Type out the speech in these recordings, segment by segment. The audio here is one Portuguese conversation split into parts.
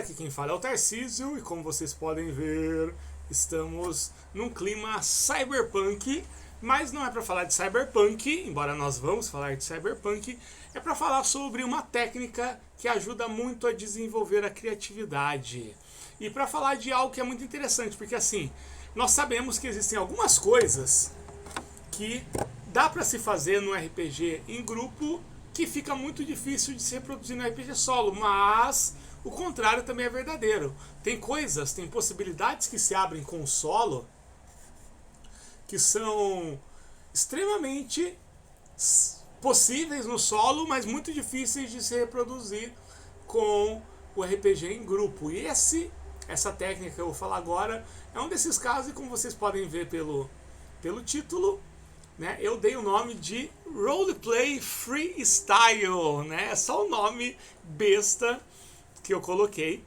aqui quem fala é o Tarcísio e como vocês podem ver, estamos num clima cyberpunk, mas não é para falar de cyberpunk, embora nós vamos falar de cyberpunk, é para falar sobre uma técnica que ajuda muito a desenvolver a criatividade. E para falar de algo que é muito interessante, porque assim, nós sabemos que existem algumas coisas que dá para se fazer no RPG em grupo que fica muito difícil de se reproduzir no RPG solo, mas o contrário também é verdadeiro. Tem coisas, tem possibilidades que se abrem com o solo que são extremamente possíveis no solo, mas muito difíceis de se reproduzir com o RPG em grupo. E essa técnica que eu vou falar agora é um desses casos, e como vocês podem ver pelo título, né, eu dei o nome de Roleplay Freestyle, né? É só o nome besta que eu coloquei.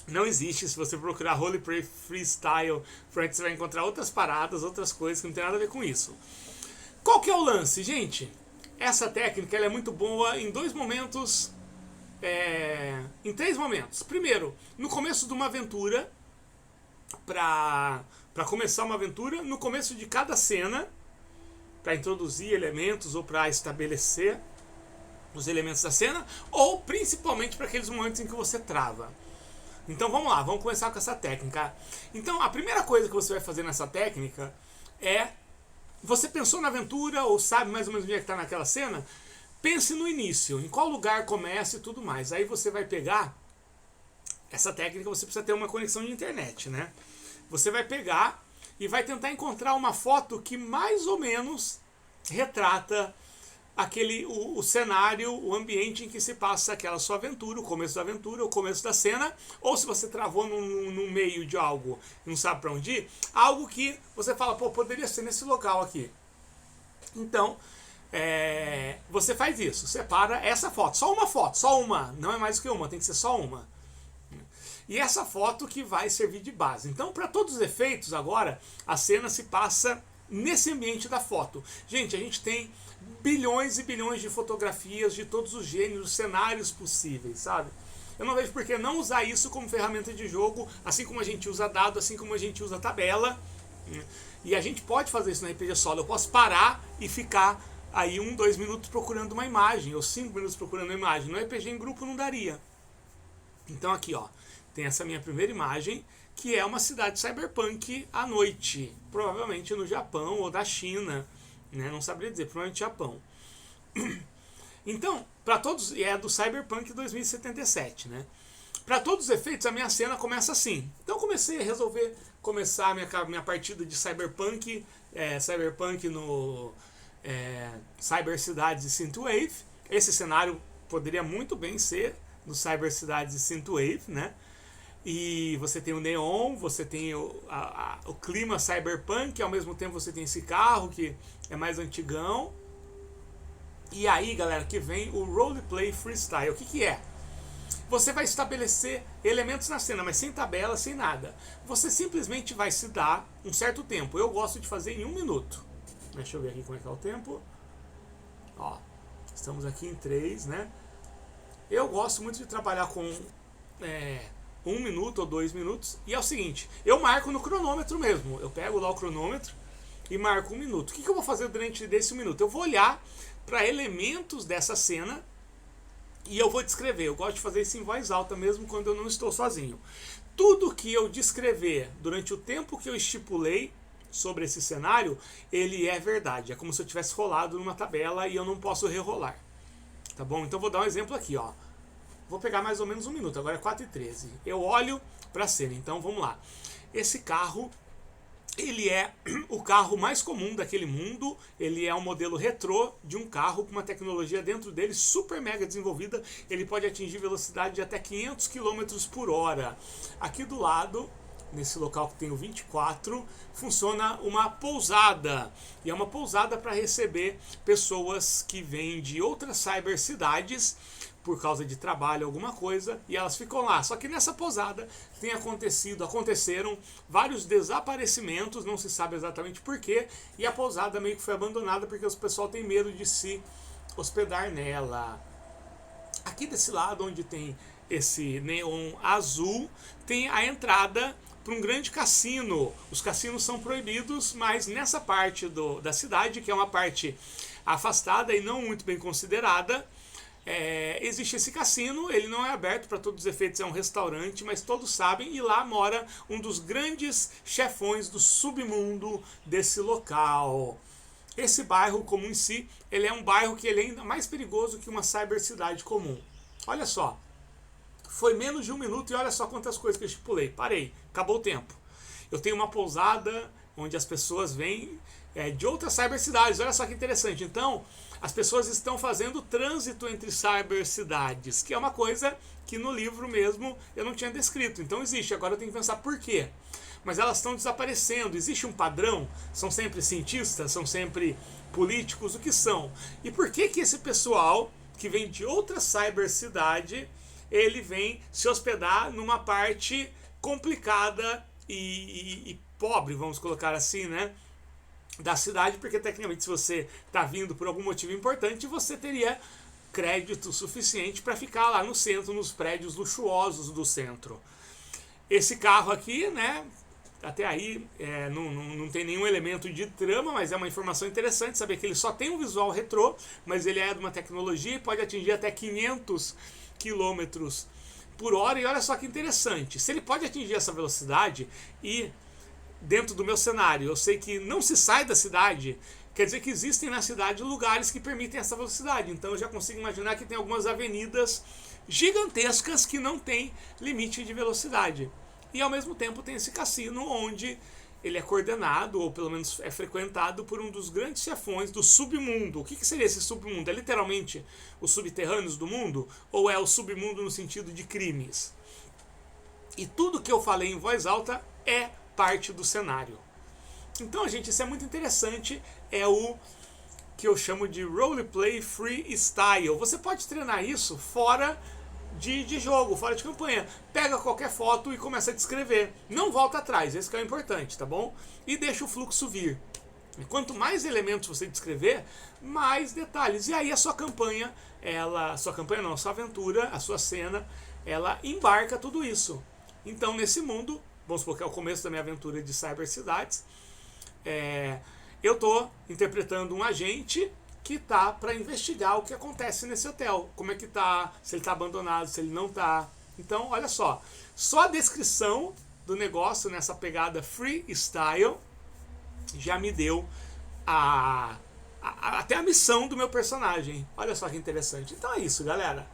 Não existe, se você procurar Roleplay Freestyle, você vai encontrar outras paradas, outras coisas que não tem nada a ver com isso. Qual que é o lance, gente? Essa técnica ela é muito boa em dois momentos, em três momentos. Primeiro, no começo de uma aventura, para começar uma aventura, no começo de cada cena, para introduzir elementos ou para estabelecer os elementos da cena, ou principalmente para aqueles momentos em que você trava. Então vamos lá, vamos começar com essa técnica. Então a primeira coisa que você vai fazer nessa técnica é, você pensou na aventura ou sabe mais ou menos onde é que está naquela cena? Pense no início, em qual lugar começa e tudo mais. Aí você vai pegar essa técnica, você precisa ter uma conexão de internet, né? Você vai pegar e vai tentar encontrar uma foto que mais ou menos retrata o cenário, o ambiente em que se passa aquela sua aventura, o começo da aventura, o começo da cena, ou se você travou no meio de algo e não sabe para onde ir, algo que você fala, pô, poderia ser nesse local aqui. Então, você faz isso, separa essa foto, só uma, não é mais do que uma, tem que ser só uma. E essa foto que vai servir de base. Então, para todos os efeitos, agora, a cena se passa nesse ambiente da foto. Gente, a gente tem bilhões e bilhões de fotografias de todos os gêneros, cenários possíveis, sabe? Eu não vejo por que não usar isso como ferramenta de jogo, assim como a gente usa dado, assim como a gente usa tabela. E a gente pode fazer isso no RPG solo. Eu posso parar e ficar aí 2 minutos procurando uma imagem, ou 5 minutos procurando uma imagem. No RPG em grupo não daria. Então aqui, ó, tem essa minha primeira imagem, que é uma cidade cyberpunk à noite, provavelmente no Japão ou da China, né? Não saberia dizer, provavelmente Japão. Então, para todos, e é do Cyberpunk 2077, né? Para todos os efeitos, a minha cena começa assim. Então eu comecei a resolver começar a minha partida de Cyberpunk, Cyberpunk no Cyber Cidades e Synthwave. Esse cenário poderia muito bem ser no Cyber Cidades e Synthwave, né? E você tem o neon, você tem o clima cyberpunk, ao mesmo tempo você tem esse carro que é mais antigão. E aí, galera, que vem o Roleplay Freestyle. O que é? Você vai estabelecer elementos na cena, mas sem tabela, sem nada. Você simplesmente vai se dar um certo tempo. Eu gosto de fazer em 1 minuto. Deixa eu ver aqui como é que é o tempo. Ó, estamos aqui em 3, né? Eu gosto muito de trabalhar com 1 minuto ou 2 minutos. E é o seguinte, eu marco no cronômetro mesmo. Eu pego lá o cronômetro e marco 1 minuto. O que eu vou fazer durante desse 1 minuto? Eu vou olhar para elementos dessa cena e eu vou descrever. Eu gosto de fazer isso em voz alta mesmo quando eu não estou sozinho. Tudo que eu descrever durante o tempo que eu estipulei sobre esse cenário, ele é verdade. É como se eu tivesse rolado numa tabela e eu não posso rerolar. Tá bom? Então vou dar um exemplo aqui, ó. Vou pegar mais ou menos 1 minuto, agora é 4h13. Eu olho para a cena, então vamos lá. Esse carro, ele é o carro mais comum daquele mundo. Ele é um modelo retrô de um carro com uma tecnologia dentro dele super mega desenvolvida. Ele pode atingir velocidade de até 500 km por hora. Aqui do lado, nesse local que tem o 24, funciona uma pousada. E é uma pousada para receber pessoas que vêm de outras cybercidades por causa de trabalho, alguma coisa, e elas ficam lá. Só que nessa pousada aconteceram vários desaparecimentos, não se sabe exatamente porquê, e a pousada meio que foi abandonada porque o pessoal tem medo de se hospedar nela. Aqui desse lado, onde tem esse neon azul, tem a entrada para um grande cassino. Os cassinos são proibidos, mas nessa parte da cidade, que é uma parte afastada e não muito bem considerada, existe esse cassino. Ele não é aberto, para todos os efeitos é um restaurante, mas todos sabem, e lá mora um dos grandes chefões do submundo desse local. Esse bairro comum em si, ele é um bairro que ele é ainda mais perigoso que uma cybercidade comum. Olha só, foi menos de 1 minuto e olha só quantas coisas que eu estipulei. Parei, acabou o tempo. Eu tenho uma pousada onde as pessoas vêm de outras cybercidades. Olha só que interessante. Então, as pessoas estão fazendo trânsito entre cybercidades, que é uma coisa que no livro mesmo eu não tinha descrito. Então existe, agora eu tenho que pensar por quê. Mas elas estão desaparecendo. Existe um padrão? São sempre cientistas? São sempre políticos? O que são? E por que que esse pessoal que vem de outra cybercidade, ele vem se hospedar numa parte complicada e pobre, vamos colocar assim, né, da cidade? Porque tecnicamente, se você está vindo por algum motivo importante, você teria crédito suficiente para ficar lá no centro, nos prédios luxuosos do centro. Esse carro aqui, né, até aí não tem nenhum elemento de trama, mas é uma informação interessante saber que ele só tem um visual retrô, mas ele é de uma tecnologia e pode atingir até 500 km por hora. E olha só que interessante, se ele pode atingir essa velocidade e dentro do meu cenário eu sei que não se sai da cidade, quer dizer que existem na cidade lugares que permitem essa velocidade. Então eu já consigo imaginar que tem algumas avenidas gigantescas que não tem limite de velocidade. E ao mesmo tempo tem esse cassino onde ele é coordenado, ou pelo menos é frequentado por um dos grandes chefões do submundo. O que seria esse submundo? É literalmente os subterrâneos do mundo? Ou é o submundo no sentido de crimes? E tudo que eu falei em voz alta é parte do cenário. Então, gente, isso é muito interessante. É o que eu chamo de roleplay freestyle. Você pode treinar isso fora de jogo, fora de campanha. Pega qualquer foto e começa a descrever. Não volta atrás, esse que é o importante, tá bom? E deixa o fluxo vir. E quanto mais elementos você descrever, mais detalhes. E aí a sua campanha, a sua aventura, a sua cena, ela embarca tudo isso. Então, nesse mundo, vamos supor que é o começo da minha aventura de cybercidades, eu estou interpretando um agente que tá para investigar o que acontece nesse hotel. Como é que tá, se ele tá abandonado, se ele não tá. Então, olha só a descrição do negócio nessa pegada freestyle já me deu até a missão do meu personagem. Olha só que interessante. Então é isso, galera.